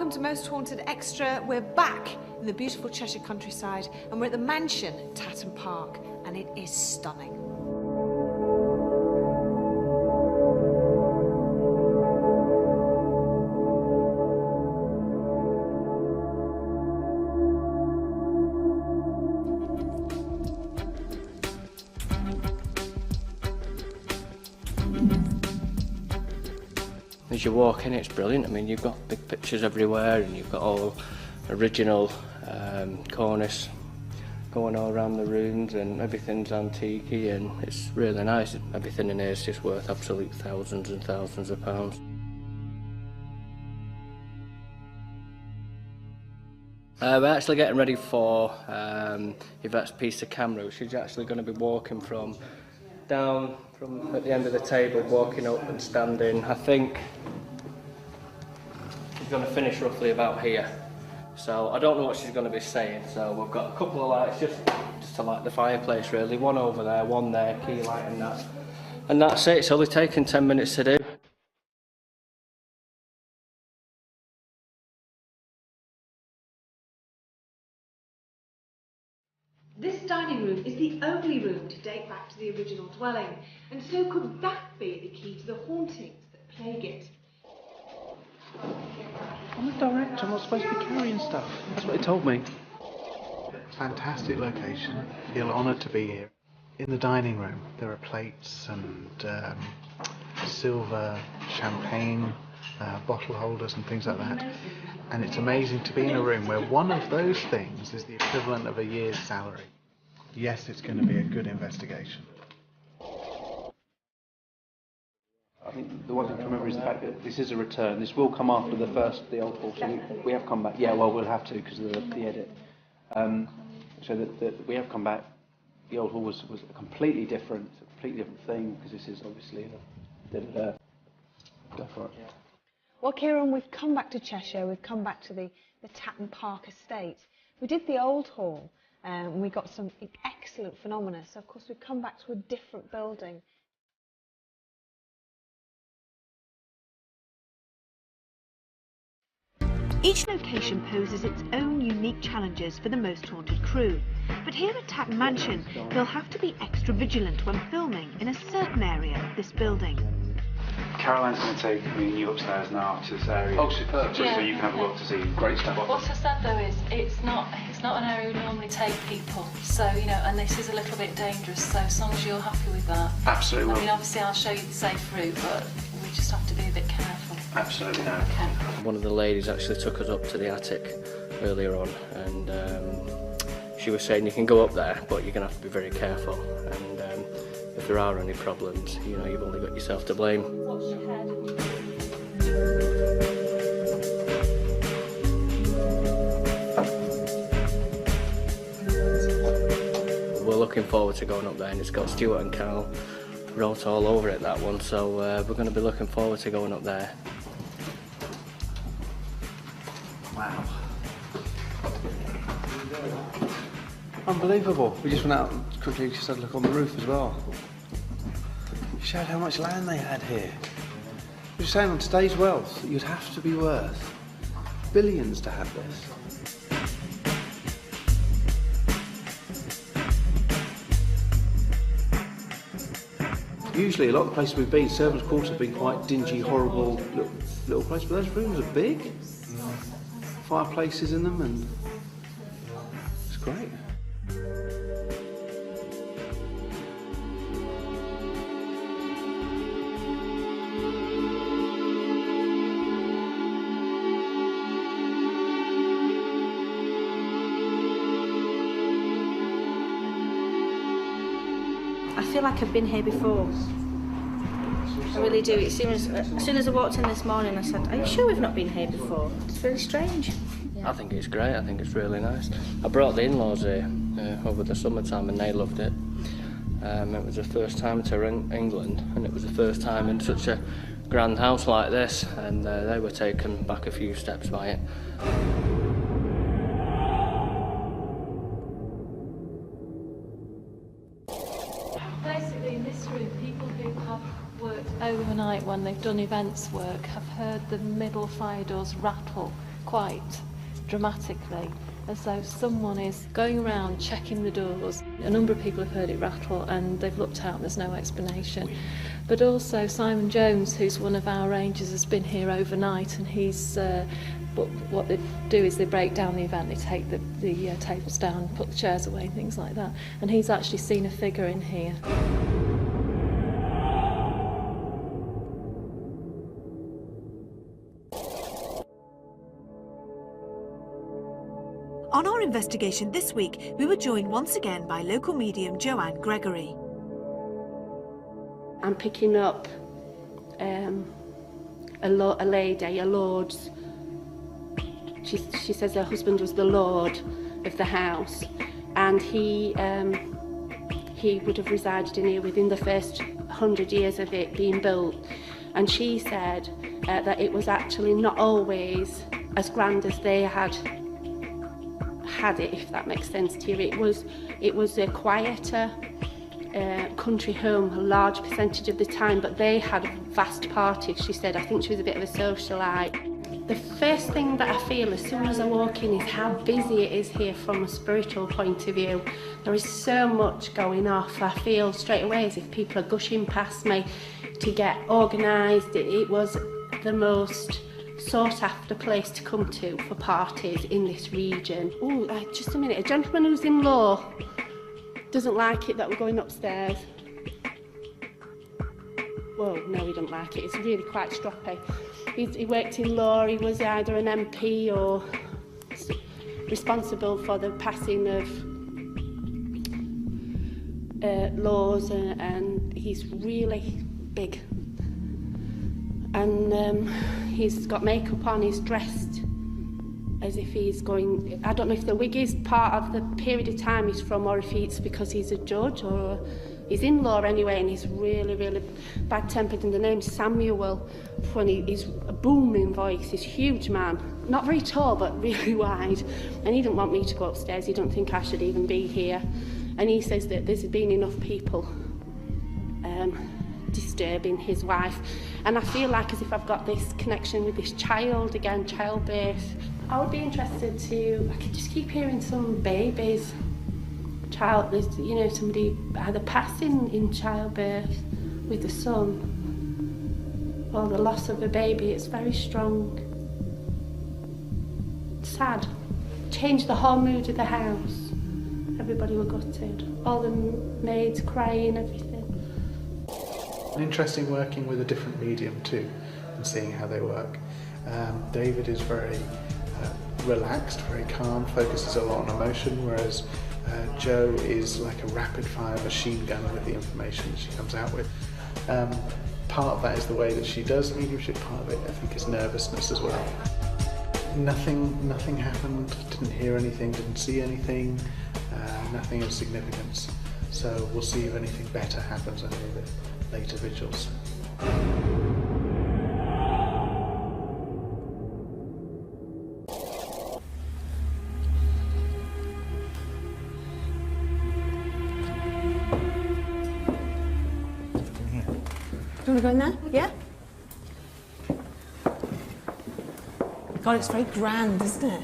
welcome to Most Haunted Extra. We're back in the beautiful Cheshire countryside and we're at the mansion at Tatton Park, and it is stunning. As you walk in, it's brilliant. I mean, you've got big pictures everywhere, and you've got all original cornice going all around the rooms, and everything's antique, and it's really nice. Everything in here is just worth absolute thousands and thousands of pounds. We're actually getting ready for Yvette's piece of camera. She's actually going to be walking from down from at the end of the table, walking up and standing. I think she's going to finish roughly about here. So I don't know what she's going to be saying. So we've got a couple of lights just to light the fireplace really. One over there, one there, key light and that. And that's it. It's only taken 10 minutes to do. This dining room is the only room to date back to the original dwelling, and so could that be the key to the hauntings that plague it? I'm a director, I'm not supposed to be carrying stuff. That's what he told me. Fantastic location. Feel honoured to be here. In the dining room there are plates and silver, champagne, bottle holders and things like that. And it's amazing to be in a room where one of those things is the equivalent of a year's salary. Yes, it's going to be a good investigation. I think the one thing to remember is the fact that this is a return. This will come after the old hall. So we have come back. Yeah, well, we'll have to because of the edit. So that we have come back. The old hall was a completely different thing because this is obviously go for it. Well, Kieran, we've come back to Cheshire, we've come back to the Tatton Park estate. We did the old hall and we got some excellent phenomena, so of course we've come back to a different building. Each location poses its own unique challenges for the Most Haunted crew, but here at Tatton Mansion they'll have to be extra vigilant when filming in a certain area of this building. Caroline's going to take me and you upstairs now to this area. Oh, superb. Just so you can have a look to see great stuff. What I said though is, it's not an area we normally take people. So, you know, and this is a little bit dangerous, so as long as you're happy with that. Absolutely. I mean, obviously I'll show you the safe route, but we just have to be a bit careful. Absolutely no. Okay. One of the ladies actually took us up to the attic earlier on, and she was saying you can go up there, but you're going to have to be very careful. And if there are any problems, you know, you've only got yourself to blame. Watch your head. We're looking forward to going up there, and it's got Stuart and Carl wrote all over it, that one, so we're going to be looking forward to going up there. Wow. Unbelievable. We just went out and quickly just had a look on the roof as well. It showed how much land they had here. We were saying on today's wealth, you'd have to be worth billions to have this. Usually a lot of the places we've been, servants' quarters have been quite dingy, horrible little places, but those rooms are big. Fireplaces in them, and it's great. I feel like I've been here before. I really do. As soon as I walked in this morning, I said, "Are you sure we've not been here before?" It's really strange. I think it's great. I think it's really nice. I brought the in-laws here over the summertime, and they loved it. It was the first time to England, and it was the first time in such a grand house like this, and they were taken back a few steps by it. Basically, in this room, people who have worked overnight when they've done events work have heard the middle fire doors rattle quite dramatically, as though someone is going around checking the doors. A number of people have heard it rattle and they've looked out and there's no explanation. But also Simon Jones, who's one of our rangers, has been here overnight, and he's but what they do is they break down the event, they take the tables down, put the chairs away and things like that, and he's actually seen a figure in here. On our investigation this week, we were joined once again by local medium Joanne Gregory. I'm picking up a lady, a lord's. She says her husband was the lord of the house, and he would have resided in here within the first 100 years of it being built. And she said that it was actually not always as grand as they had it, if that makes sense to you. It was a quieter country home a large percentage of the time, but they had vast parties, she said. I think she was a bit of a socialite. The first thing that I feel as soon as I walk in is how busy it is here from a spiritual point of view. There is so much going off. I feel straight away as if people are gushing past me to get organised. It was the most sought after place to come to for parties in this region. Oh, just a minute, a gentleman who's in law doesn't like it that we're going upstairs. Whoa, no, he doesn't like it. It's really quite stroppy. He worked in law. He was either an MP or responsible for the passing of laws, and he's really big. And he's got makeup on. He's dressed as if he's going. I don't know if the wig is part of the period of time he's from, or if it's because he's a judge, or he's in law anyway, and he's really, really bad-tempered. And the name's Samuel. Funny, he's a booming voice. He's a huge man, not very tall, but really wide. And he didn't want me to go upstairs. He don't think I should even be here. And he says that there's been enough people disturbing his wife. And I feel like as if I've got this connection with this child again, childbirth. I would be interested to. I could just keep hearing some babies. There's, you know, somebody either passing in childbirth with the son, or the loss of a baby. It's very strong. Sad. Changed the whole mood of the house. Everybody were gutted. All the maids crying, everything. Interesting working with a different medium too, and seeing how they work. David is very relaxed, very calm, focuses a lot on emotion, whereas Jo is like a rapid-fire machine gun with the information that she comes out with. Part of that is the way that she does mediumship, part of it I think is nervousness as well. Nothing happened, didn't hear anything, didn't see anything, nothing of significance. So we'll see if anything better happens on any of the later vigils. Do you want to go in there? Yeah? God, it's very grand, isn't it?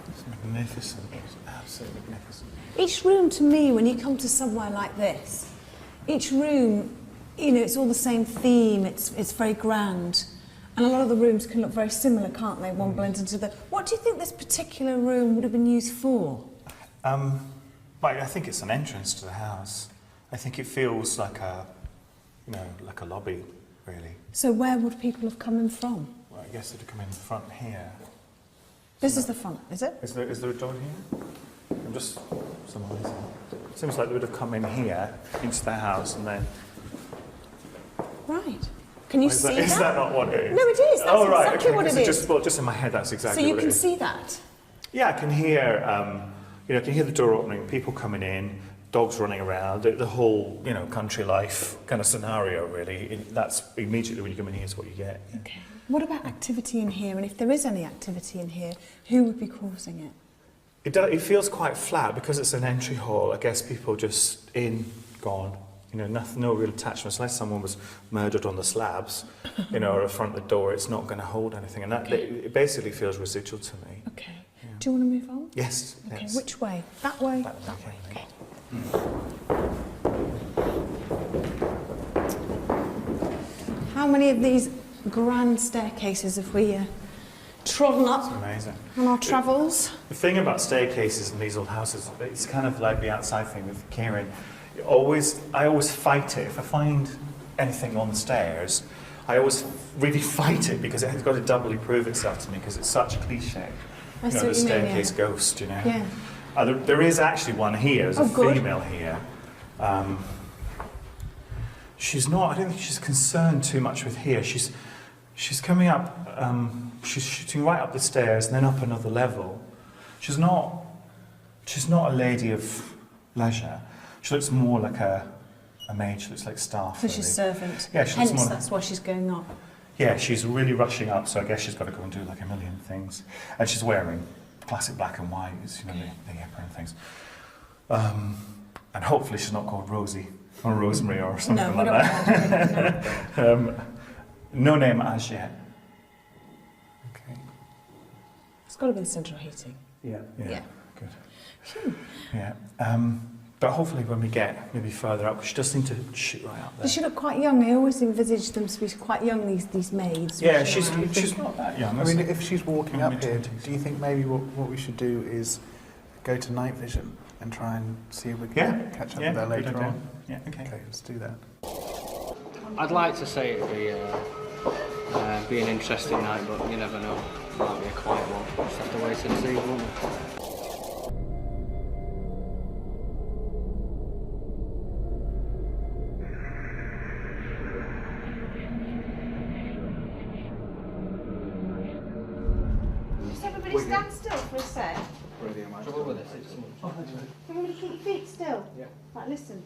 It's magnificent. It's absolutely magnificent. Each room, to me, when you come to somewhere like this, each room, you know, it's all the same theme, it's very grand. And a lot of the rooms can look very similar, can't they? One blends into the... What do you think this particular room would have been used for? Well, I think it's an entrance to the house. I think it feels like a, you know, like a lobby, really. So where would people have come in from? Well, I guess they'd come in the front here. This is the front, is it? Is there a door here? I'm just summarising. It seems like they would have come in here, into the house, and then... Right. Can you see that? Is that not what it is? No, it is. That's exactly what it is. Just in my head, that's exactly what it is. So you can see that? Yeah, I can hear, you know, I can hear the door opening, people coming in, dogs running around, the whole, you know, country life kind of scenario, really. That's immediately when you come in here is what you get. Yeah. Okay. What about activity in here? And if there is any activity in here, who would be causing it? It feels quite flat because it's an entry hall. I guess people just in, gone, You know, no real attachments. Unless someone was murdered on the slabs, you know, or in front of the door, it's not going to hold anything. And that it basically feels residual to me. Okay. Yeah. Do you want to move on? Yes. Okay. Yes. Which way? That way? That way. Okay. How many of these grand staircases have we trodden up It's amazing. on our travels? The thing about staircases in these old houses, it's kind of like the outside thing with Kieran. I always fight it. If I find anything on the stairs, I always really fight it because it's got to doubly prove itself to me because it's such a cliche. I see The what you mean, staircase yeah. ghost, you know. Yeah. There is actually one here. There's a good. female here. She's not. I don't think she's concerned too much with here. She's coming up. She's shooting right up the stairs and then up another level. She's not a lady of leisure. She looks more like a maid. She looks like staff. So she's servant. Yeah, she looks Hence, more. that's why she's going up. Yeah, she's really rushing up. So I guess she's got to go and do like a million things. And she's wearing classic black and white, you know, the apron and things. And hopefully she's not called Rosie or Rosemary or something like that. No name as yet. Okay. It's got to be the central heating. Yeah. Yeah. Good. Phew. Yeah. But hopefully when we get maybe further up, she does seem to shoot right up there. Does she look quite young? I always envisaged them to be quite young, these maids. Yeah, she's not that young. I mean, if she's walking up here, mid-twenties. do you think maybe what we should do is go to night vision and try and see if we can catch up with her later on? Yeah, okay. Okay, let's do that. I'd like to say it'd be an interesting night, but you never know. It might be a quiet one. Just have to wait and see, won't we? Everybody stand still for a sec. Trouble with this, Everybody keep your feet still. Yeah. Right, listen.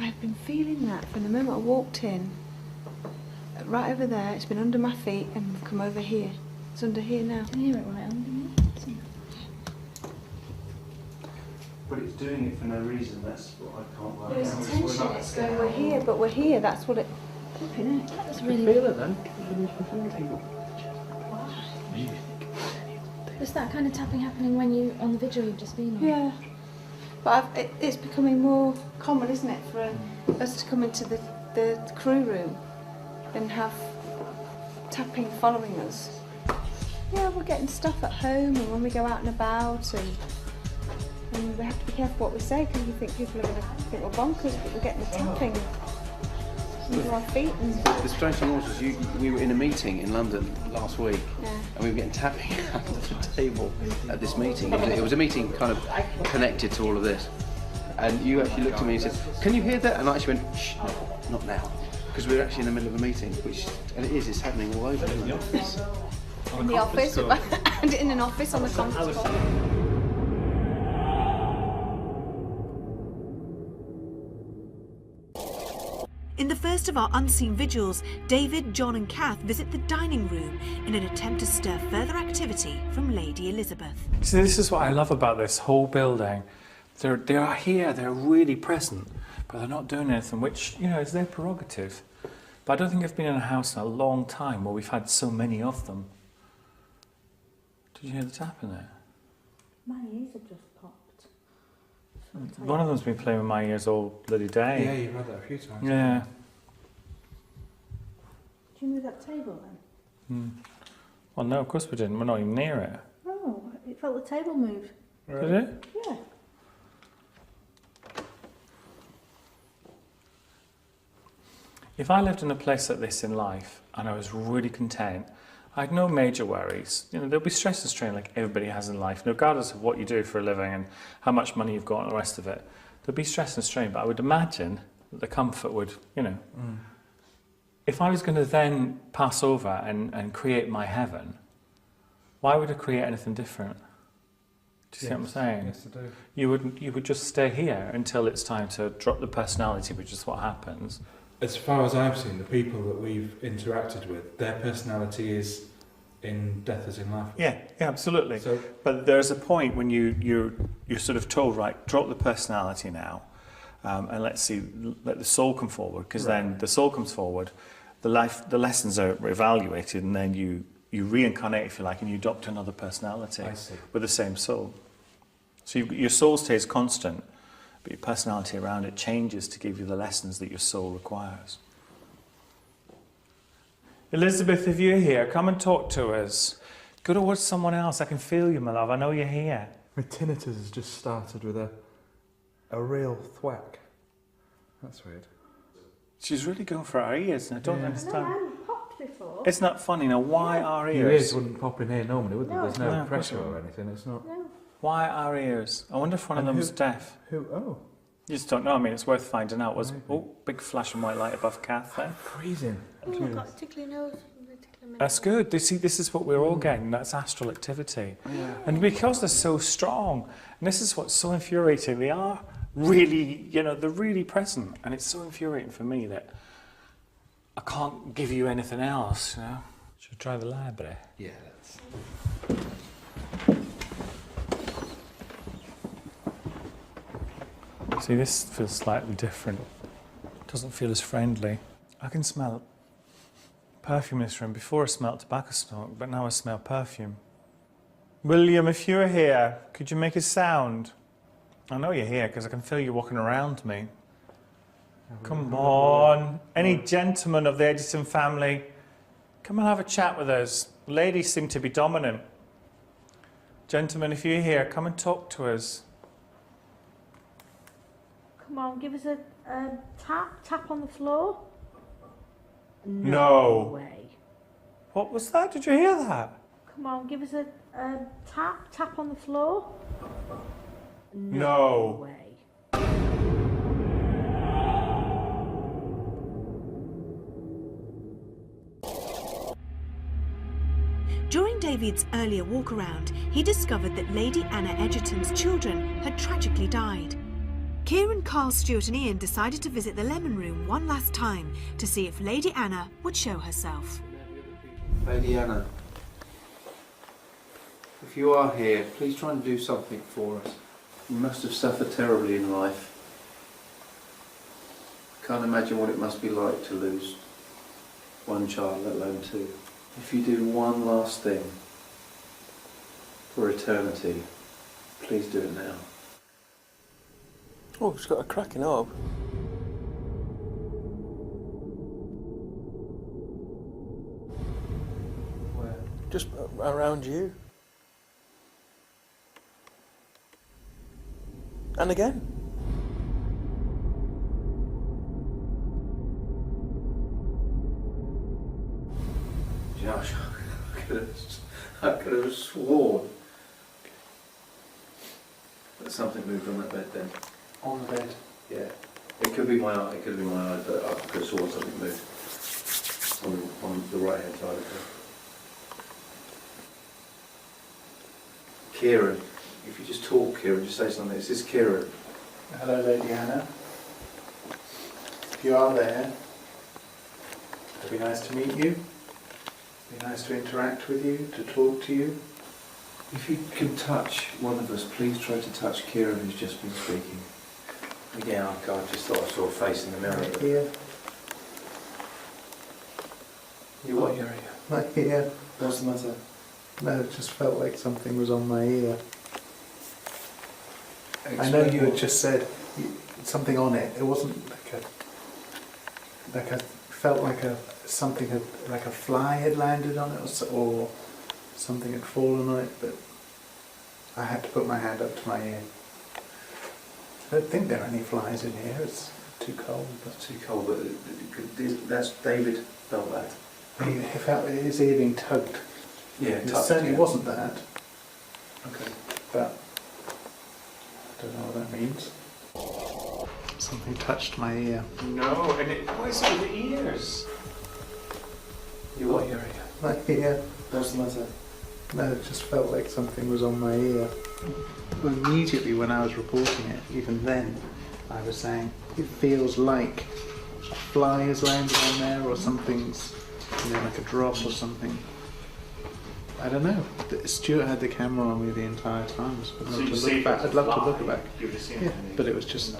I've been feeling that from the moment I walked in. Right over there, it's been under my feet and we've come over here. It's under here now. Can you hear it right under me? But it's doing it for no reason. That's what I can't work There's out. tension, it's going, we're here, but we're here, that's what it... Flipping it. That's really... Feel it then. Is that kind of tapping happening when you on the vigil you've just been on? Yeah. But it's becoming more common, isn't it, for us to come into the crew room and have tapping following us. Yeah, we're getting stuff at home and when we go out and about and we have to be careful what we say because we think people are going to think we're bonkers, but we're getting the tapping under our feet. And The strange thing was we were in a meeting in London last week, yeah. and we were getting tapping under the table at this meeting. It was a meeting kind of connected to all of this. And you actually looked at me and said, "Can you hear that?" And I actually went, "Shh, no, not now," because we were actually in the middle of a meeting, and it's happening all over. In the office, and in an office on the conference call. In the first of our unseen vigils, David, John and Kath visit the dining room in an attempt to stir further activity from Lady Elizabeth. See, this is what I love about this whole building. They are here, they're really present, but they're not doing anything, which, you know, is their prerogative. But I don't think I've been in a house in a long time where we've had so many of them. Did you hear the tap in there? My ears have just popped. One of them's been playing with my ears all bloody day. Yeah, you've had that a few times. Yeah. Did you move that table then? Well, no, of course we didn't. We're not even near it. Oh, it felt the table moved. Did it? Yeah. If I lived in a place like this in life and I was really content, I had no major worries. You know, there'll be stress and strain like everybody has in life, regardless of what you do for a living and how much money you've got and the rest of it. There'll be stress and strain, but I would imagine that the comfort would, you know. If I was going to then pass over and create my heaven, why would I create anything different? Do you see what I'm saying? Yes, I do. You would just stay here until it's time to drop the personality, which is what happens, as far as I've seen, the people that we've interacted with, their personality is in death as in life. Yeah, absolutely. So, but there's a point when you're sort of told, right, drop the personality now, and let the soul come forward, because then the soul comes forward, the lessons are evaluated, and then you reincarnate, if you like, and you adopt another personality with the same soul. So your soul stays constant, but your personality around it changes to give you the lessons that your soul requires. Elizabeth, if you're here, come and talk to us. Go towards someone else. I can feel you, my love. I know you're here. my tinnitus has just started with a real thwack. That's weird. She's really going for our ears, and I don't understand. I haven't popped before. It's not funny. Now, why our ears? Your ears wouldn't pop in here normally, would they? No. There's no No, pressure or anything. It's not. No. Why our ears? I wonder if one of And them's deaf. Who? Oh, You just don't know. I mean, it's worth finding out. Maybe. Oh, big flashing white light above Kath then. freezing. Oh, I've got a tickly nose. That's good. You see, this is what we're all getting. That's astral activity. Yeah. And because they're so strong, and this is what's so infuriating, they are really, they're really present. And it's so infuriating for me that I can't give you anything else, Should we try the library? Yeah, See, this feels slightly different. Doesn't feel as friendly. I can smell perfume in this room. Before I smelled tobacco smoke, but now I smell perfume. William, if you're here, could you make a sound? I know you're here because I can feel you walking around me. Come on. Any gentleman of the Edison family, come and have a chat with us. Ladies seem to be dominant. Gentlemen, if you're here, come and talk to us. Come on, give us a tap on the floor. No way. What was that? Did you hear that? Come on, give us a tap on the floor. No way. During David's earlier walk around, he discovered that Lady Anna Edgerton's children had tragically died. Kieran, Carl, Stuart and Ian decided to visit the Lemon Room one last time to see if Lady Anna would show herself. Lady Anna, if you are here, please try and do something for us. You must have suffered terribly in life. Can't imagine what it must be like to lose one child, let alone two. If you do one last thing for eternity, please do it now. Oh, it's got a cracking knob. Where? Just around you. And again. Josh, I could have sworn that something moved on that bed then. On the bed? Yeah. It could be my eye, but I could have sworn something moved on the right hand side of it. Kieran, if you just talk, Kieran, just say something. This is Kieran. Hello, Lady Anna. If you are there, it'd be nice to meet you. It'd be nice to interact with you, to talk to you. If you can touch one of us, please try to touch Kieran, who's just been speaking. Again, I just thought I saw a face in the mirror. Right here. You what? You're here. Right here. What's the matter? No, it just felt like something was on my ear. Explain I know you had what- just said something on it. It wasn't felt like a fly had landed on it or something had fallen on it, but I had to put my hand up to my ear. I don't think there are any flies in here. It's too cold. It's too cold, but that's David felt that. He felt his ear being tugged. Yeah, It touched, certainly yeah. wasn't that, Okay. but I don't know what that means. Something touched my ear. No, and what is it with the ears? You what? You're here. Right here. What's the matter? No, it just felt like something was on my ear. Immediately when I was reporting it, even then, I was saying, it feels like a fly has landed on there or something's, you know, like a drop or something. I don't know. Stuart had the camera on me the entire time. So I'd love to look back. Yeah, but it was just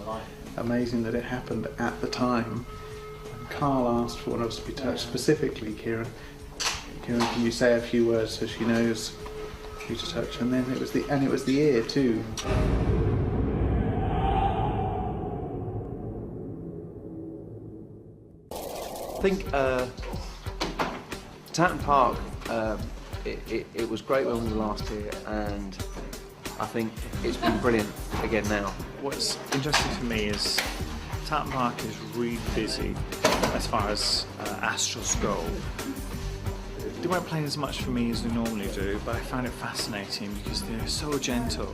amazing that it happened at the time. Carl asked for one of us to be touched, specifically Kieran. Kieran, can you say a few words so she knows who to touch? And then it was the ear too. I think Tatton Park, it was great when we were last here, and I think it's been brilliant again now. What's interesting to me is Tatton Park is really busy as far as astrals go. They weren't playing as much for me as they normally do, but I found it fascinating because they're so gentle.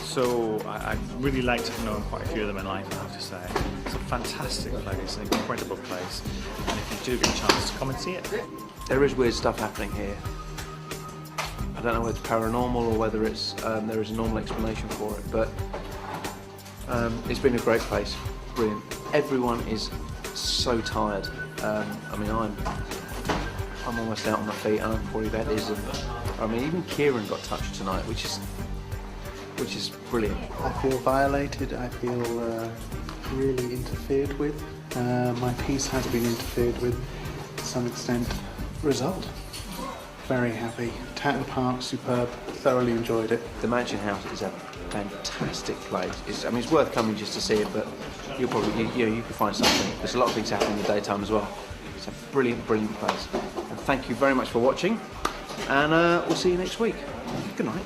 So I really like to have known quite a few of them in life, I have to say. It's a fantastic place, an incredible place, and if you do get a chance to come and see it. There is weird stuff happening here. I don't know whether it's paranormal or whether it's there is a normal explanation for it, but it's been a great place, brilliant. Everyone is so tired. I mean, I'm almost out on my feet, and I'm probably about this. I mean, even Kieran got touched tonight, which is brilliant. I feel violated. I feel really interfered with. My peace has been interfered with to some extent. Result. Very happy. Tatton Park, superb. Thoroughly enjoyed it. The Mansion House is a fantastic place. I mean, it's worth coming just to see it, but you'll probably, you can find something. There's a lot of things happening in the daytime as well. It's a brilliant, brilliant place. And thank you very much for watching, and we'll see you next week. Good night.